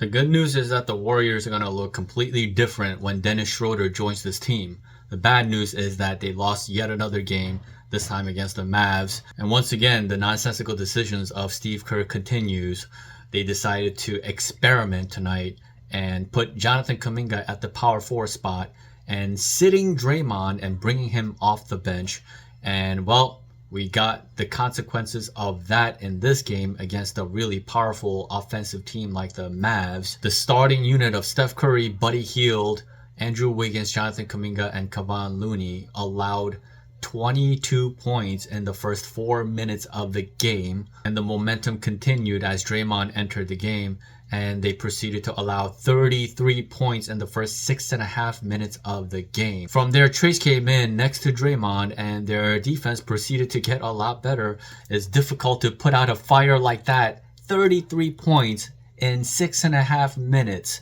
The good news is that the Warriors are going to look completely different when Dennis Schroeder joins this team. The bad news is that they lost yet another game, this time against the Mavs. And once again, the nonsensical decisions of Steve Kerr continues. They decided to experiment tonight and put Jonathan Kuminga at the power forward spot and sitting Draymond and bringing him off the bench. And well, we got the consequences of that in this game against a really powerful offensive team like the Mavs. The starting unit of Steph Curry, Buddy Hield, Andrew Wiggins, Jonathan Kuminga, and Kevon Looney allowed 22 points in the first 4 minutes of the game. And the momentum continued as Draymond entered the game. And they proceeded to allow 33 points in the first 6.5 minutes of the game. From there, Trace came in next to Draymond and their defense proceeded to get a lot better. It's difficult to put out a fire like that. 33 points in 6.5 minutes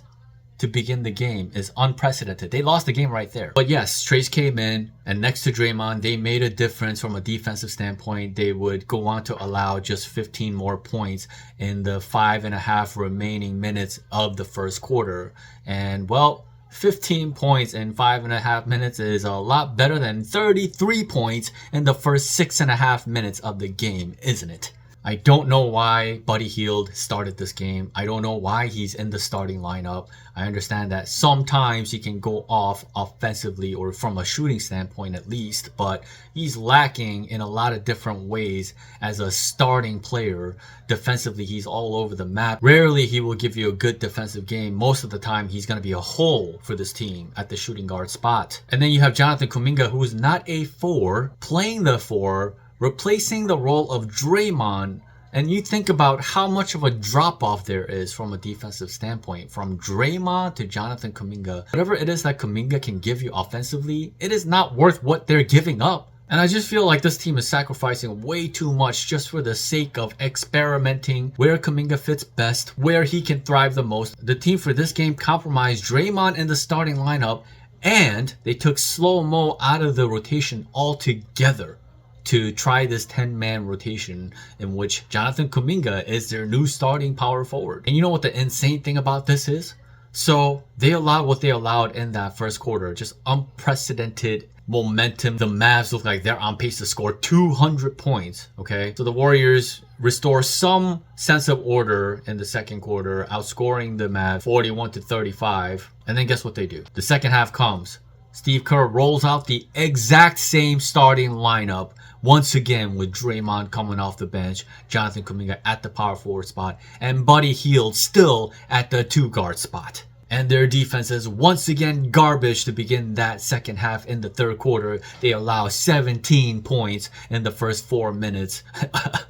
to begin the game is unprecedented. They lost the game right there. But yes, Trace came in and next to Draymond, they made a difference from a defensive standpoint. They would go on to allow just 15 more points in the 5.5 remaining minutes of the first quarter. And well, 15 points in 5.5 minutes is a lot better than 33 points in the first 6.5 minutes of the game, isn't it? I don't know why Buddy Hield started this game. I don't know why he's in the starting lineup. I understand that sometimes he can go off offensively or from a shooting standpoint at least, but he's lacking in a lot of different ways as a starting player. Defensively, he's all over the map. Rarely he will give you a good defensive game. Most of the time, he's going to be a hole for this team at the shooting guard spot. And then you have Jonathan Kuminga, who is not a 4, playing the 4, replacing the role of Draymond. And you think about how much of a drop-off there is from a defensive standpoint. From Draymond to Jonathan Kuminga. Whatever it is that Kuminga can give you offensively, it is not worth what they're giving up. And I just feel like this team is sacrificing way too much just for the sake of experimenting where Kuminga fits best, where he can thrive the most. The team for this game compromised Draymond in the starting lineup, and they took Slo-Mo out of the rotation altogether to try this 10-man rotation in which Jonathan Kuminga is their new starting power forward. And you know what the insane thing about this is? So they allowed what they allowed in that first quarter. Just unprecedented momentum. The Mavs look like they're on pace to score 200 points. Okay, so the Warriors restore some sense of order in the second quarter, outscoring the Mavs 41-35. And then guess what they do? The second half comes. Steve Kerr rolls out the exact same starting lineup once again with Draymond coming off the bench, Jonathan Kuminga at the power forward spot, and Buddy Hield still at the 2-guard spot. And their defense is once again garbage to begin that second half. In the third quarter, they allow 17 points in the first 4 minutes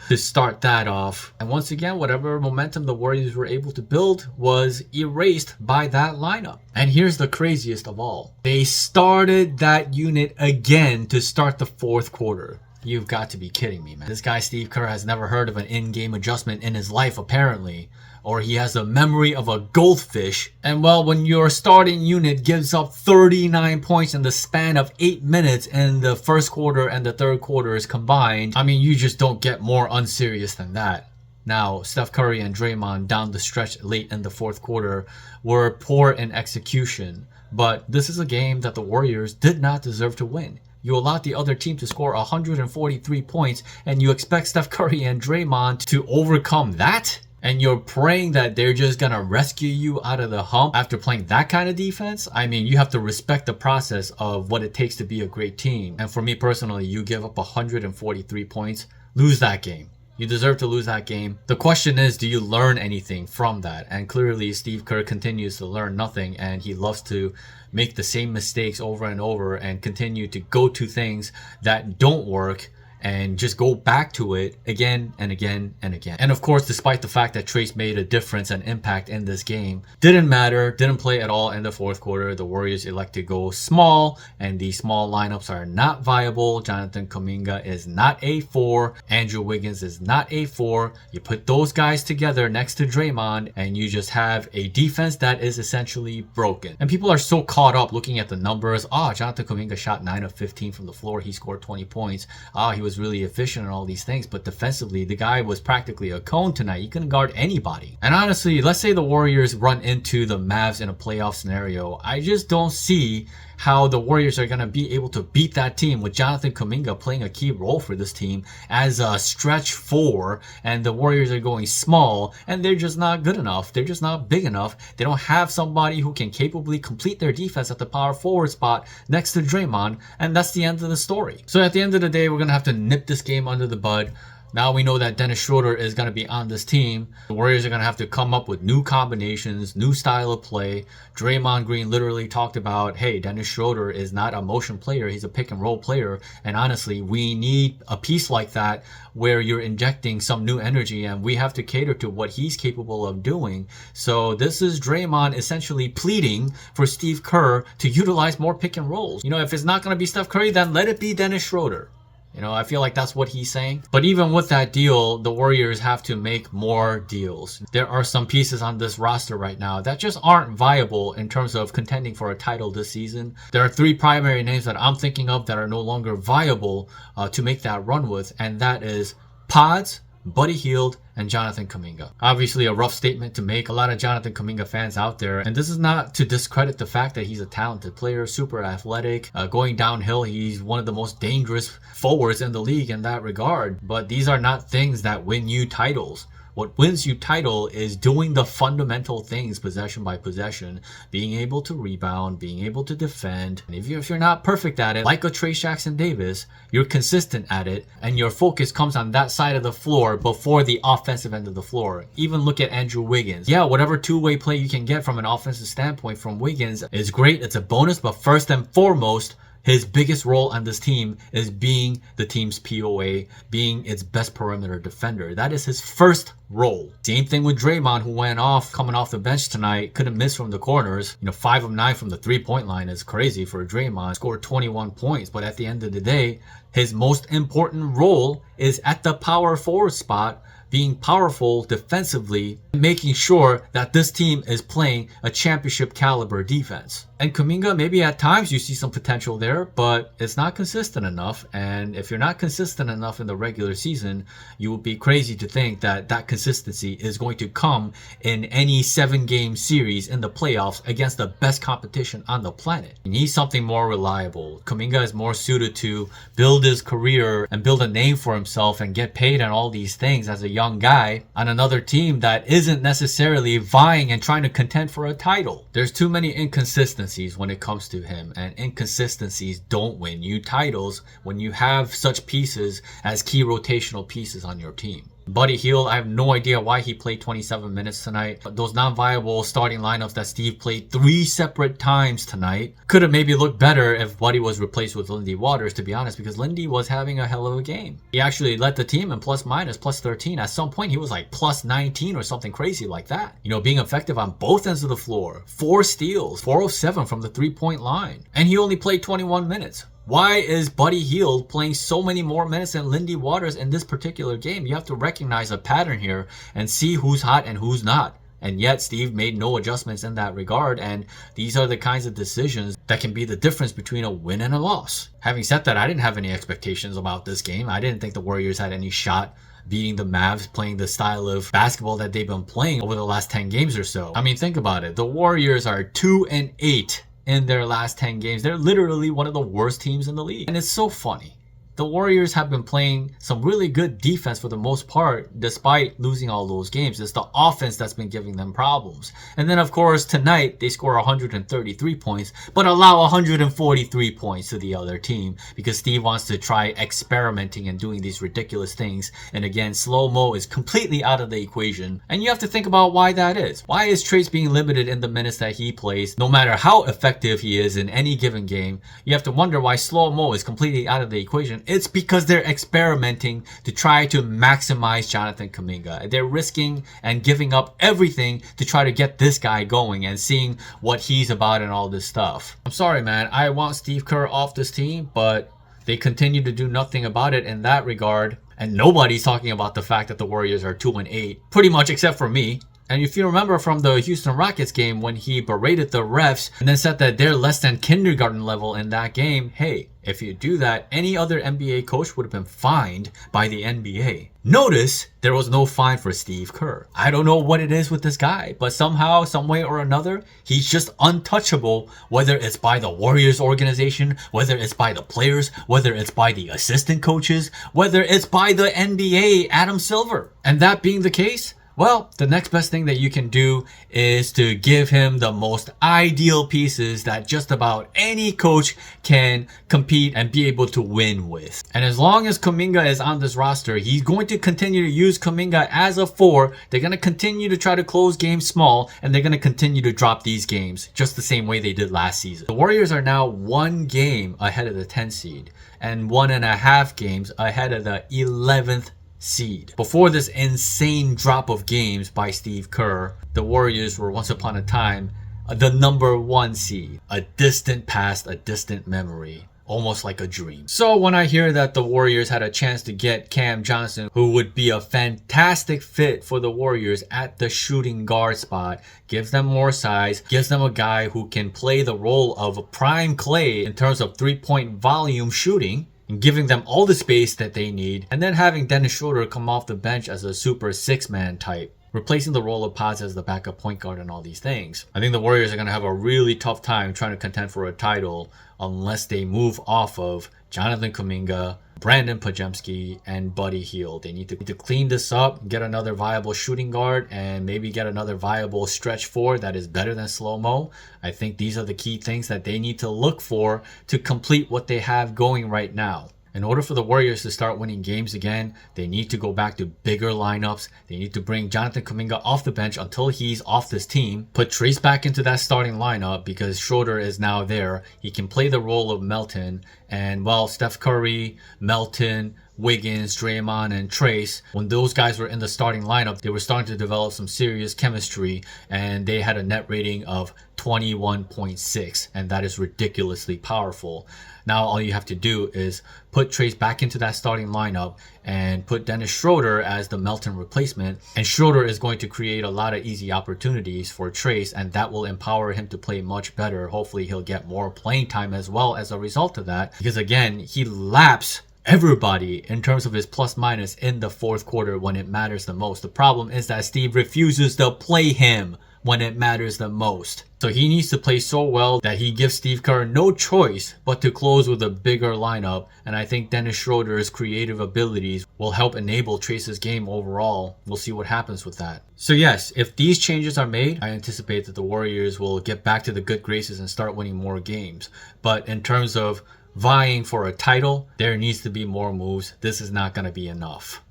to start that off. And once again, whatever momentum the Warriors were able to build was erased by that lineup. And here's the craziest of all. They started that unit again to start the fourth quarter. You've got to be kidding me, man. This guy Steve Kerr has never heard of an in-game adjustment in his life, apparently. Or he has the memory of a goldfish. And well, when your starting unit gives up 39 points in the span of 8 minutes in the first quarter and the third quarters combined, I mean, you just don't get more unserious than that. Now, Steph Curry and Draymond down the stretch late in the fourth quarter were poor in execution. But this is a game that the Warriors did not deserve to win. You allowed the other team to score 143 points, and you expect Steph Curry and Draymond to overcome that? And you're praying that they're just going to rescue you out of the hump after playing that kind of defense? I mean, you have to respect the process of what it takes to be a great team. And for me personally, you give up 143 points, lose that game. You deserve to lose that game. The question is, do you learn anything from that? And clearly, Steve Kerr continues to learn nothing, and he loves to make the same mistakes over and over and continue to go to things that don't work and just go back to it again and again and again. And of course, despite the fact that Trace made a difference and impact in this game, didn't matter, didn't play at all in the fourth quarter. The Warriors elect to go small, and these small lineups are not viable. Jonathan Kuminga is not a 4. Andrew Wiggins is not a 4. You put those guys together next to Draymond, and you just have a defense that is essentially broken. And people are so caught up looking at the numbers. Jonathan Kuminga shot 9 of 15 from the floor. He scored 20 points. He was was really efficient and all these things, but defensively, the guy was practically a cone tonight. He couldn't guard anybody. And honestly, let's say the Warriors run into the Mavs in a playoff scenario. I just don't see how the Warriors are going to be able to beat that team with Jonathan Kuminga playing a key role for this team as a stretch four, and the Warriors are going small, and they're just not good enough. They're just not big enough. They don't have somebody who can capably complete their defense at the power forward spot next to Draymond, and that's the end of the story. So at the end of the day, we're going to have to nip this game under the bud. Now we know that Dennis Schroeder is going to be on this team. The Warriors are going to have to come up with new combinations, new style of play. Draymond Green literally talked about, hey, Dennis Schroeder is not a motion player. He's a pick and roll player. And honestly, we need a piece like that where you're injecting some new energy, and we have to cater to what he's capable of doing. So this is Draymond essentially pleading for Steve Kerr to utilize more pick and rolls. You know, if it's not going to be Steph Curry, then let it be Dennis Schroeder. You know, I feel like that's what he's saying. But even with that deal, the Warriors have to make more deals. There are some pieces on this roster right now that just aren't viable in terms of contending for a title this season. There are three primary names that I'm thinking of that are no longer viable to make that run with, and that is Podz, Buddy Hield, and Jonathan Kuminga. Obviously a rough statement to make. A lot of Jonathan Kuminga fans out there, and this is not to discredit the fact that he's a talented player, super athletic, going downhill. He's one of the most dangerous forwards in the league in that regard, but these are not things that win you titles. What wins you title is doing the fundamental things possession by possession, being able to rebound, being able to defend. And if you're not perfect at it, like a Trayce Jackson-Davis, you're consistent at it, and your focus comes on that side of the floor before the offensive end of the floor. Even look at Andrew Wiggins. Yeah, whatever two-way play you can get from an offensive standpoint from Wiggins is great. It's a bonus, but first and foremost, his biggest role on this team is being the team's POA, being its best perimeter defender. That is his first role. Same thing with Draymond, who went off coming off the bench tonight. Couldn't miss from the corners. 5 of 9 from the three-point line is crazy for Draymond. Scored 21 points, but at the end of the day, his most important role is at the power forward spot, being powerful defensively, making sure that this team is playing a championship caliber defense. And Kuminga, maybe at times you see some potential there, but it's not consistent enough. And if you're not consistent enough in the regular season, you would be crazy to think that that consistency is going to come in any 7-game series in the playoffs against the best competition on the planet. You need something more reliable. Kuminga is more suited to build his career and build a name for himself and get paid and all these things as a young guy on another team that isn't necessarily vying and trying to contend for a title. There's too many inconsistencies when it comes to him, and inconsistencies don't win you titles when you have such pieces as key rotational pieces on your team. Buddy Hield, I have no idea why he played 27 minutes tonight. Those non-viable starting lineups that Steve played 3 separate times tonight could have maybe looked better if Buddy was replaced with Lindy Waters, to be honest, because Lindy was having a hell of a game. He actually led the team in plus 13. At some point, he was like plus 19 or something crazy like that. Being effective on both ends of the floor. 4 steals, 4 of 7 from the three-point line. And he only played 21 minutes. Why is Buddy Hield playing so many more minutes than Lindy Waters in this particular game? You have to recognize a pattern here and see who's hot and who's not. And yet Steve made no adjustments in that regard, and these are the kinds of decisions that can be the difference between a win and a loss. Having said that, I didn't have any expectations about this game. I didn't think the Warriors had any shot beating the Mavs, playing the style of basketball that they've been playing over the last 10 games or so. I mean, think about it. The Warriors are 2-8 in their last 10 games. They're literally one of the worst teams in the league. And it's so funny. The Warriors have been playing some really good defense for the most part, despite losing all those games. It's the offense that's been giving them problems. And then, of course, tonight they score 133 points, but allow 143 points to the other team because Steve wants to try experimenting and doing these ridiculous things. And again, Slo-Mo is completely out of the equation. And you have to think about why that is. Why is Trayce being limited in the minutes that he plays? No matter how effective he is in any given game, you have to wonder why Slo-Mo is completely out of the equation. It's because they're experimenting to try to maximize Jonathan Kuminga. They're risking and giving up everything to try to get this guy going and seeing what he's about and all this stuff. I'm sorry, man. I want Steve Kerr off this team, but they continue to do nothing about it in that regard. And nobody's talking about the fact that the Warriors are 2-8, pretty much except for me. And if you remember from the Houston Rockets game when he berated the refs and then said that they're less than kindergarten level in that game, hey, if you do that, any other NBA coach would have been fined by the NBA. Notice there was no fine for Steve Kerr. I don't know what it is with this guy, but somehow, some way or another, he's just untouchable, whether it's by the Warriors organization, whether it's by the players, whether it's by the assistant coaches, whether it's by the NBA, Adam Silver. And that being the case, well, the next best thing that you can do is to give him the most ideal pieces that just about any coach can compete and be able to win with. And as long as Kuminga is on this roster, he's going to continue to use Kuminga as a 4. They're going to continue to try to close games small, and they're going to continue to drop these games just the same way they did last season. The Warriors are now 1 game ahead of the 10 seed and 1.5 games ahead of the 11th seed. Before this insane drop of games by Steve Kerr, the Warriors were once upon a time the number 1 seed. A distant past, a distant memory. Almost like a dream. So when I hear that the Warriors had a chance to get Cam Johnson, who would be a fantastic fit for the Warriors at the shooting guard spot, gives them more size, gives them a guy who can play the role of prime Clay in terms of 3-point volume shooting, and giving them all the space that they need, and then having Dennis Schroeder come off the bench as a super 6-man type, replacing the role of Podz as the backup point guard and all these things. I think the Warriors are going to have a really tough time trying to contend for a title unless they move off of Jonathan Kuminga, Brandon Pajemski, and Buddy Hield. They need to clean this up, get another viable shooting guard, and maybe get another viable stretch 4 that is better than Slo-Mo. I think these are the key things that they need to look for to complete what they have going right now. In order for the Warriors to start winning games again, they need to go back to bigger lineups. They need to bring Jonathan Kuminga off the bench until he's off this team. Put Trace back into that starting lineup because Schroeder is now there. He can play the role of Melton. And while Steph Curry, Melton, Wiggins, Draymond, and Trace, when those guys were in the starting lineup, they were starting to develop some serious chemistry, and they had a net rating of 21.6, and that is ridiculously powerful. Now all you have to do is put Trace back into that starting lineup and put Dennis Schroeder as the Melton replacement, and Schroeder is going to create a lot of easy opportunities for Trace, and that will empower him to play much better. Hopefully he'll get more playing time as well as a result of that, because again, he laps everybody in terms of his plus minus in the 4th quarter when it matters the most. The problem is that Steve refuses to play him when it matters the most. So he needs to play so well that he gives Steve Kerr no choice but to close with a bigger lineup. And I think Dennis Schroeder's creative abilities will help enable Trace's game overall. We'll see what happens with that. So yes, if these changes are made, I anticipate that the Warriors will get back to the good graces and start winning more games. But in terms of vying for a title, there needs to be more moves. This is not going to be enough.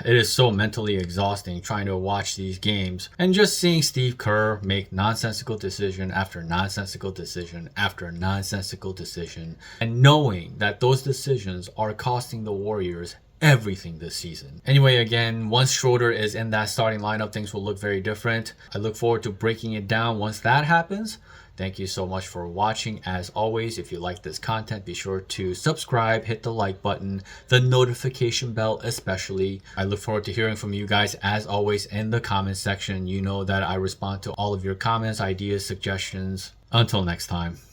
It is so mentally exhausting trying to watch these games and just seeing Steve Kerr make nonsensical decision after nonsensical decision after nonsensical decision, and knowing that those decisions are costing the Warriors everything this season. Anyway, again, once Schroeder is in that starting lineup, things will look very different. I look forward to breaking it down once that happens. Thank you so much for watching. As always, if you like this content, be sure to subscribe, hit the like button, the notification bell especially. I look forward to hearing from you guys as always in the comment section. You know that I respond to all of your comments, ideas, suggestions. Until next time.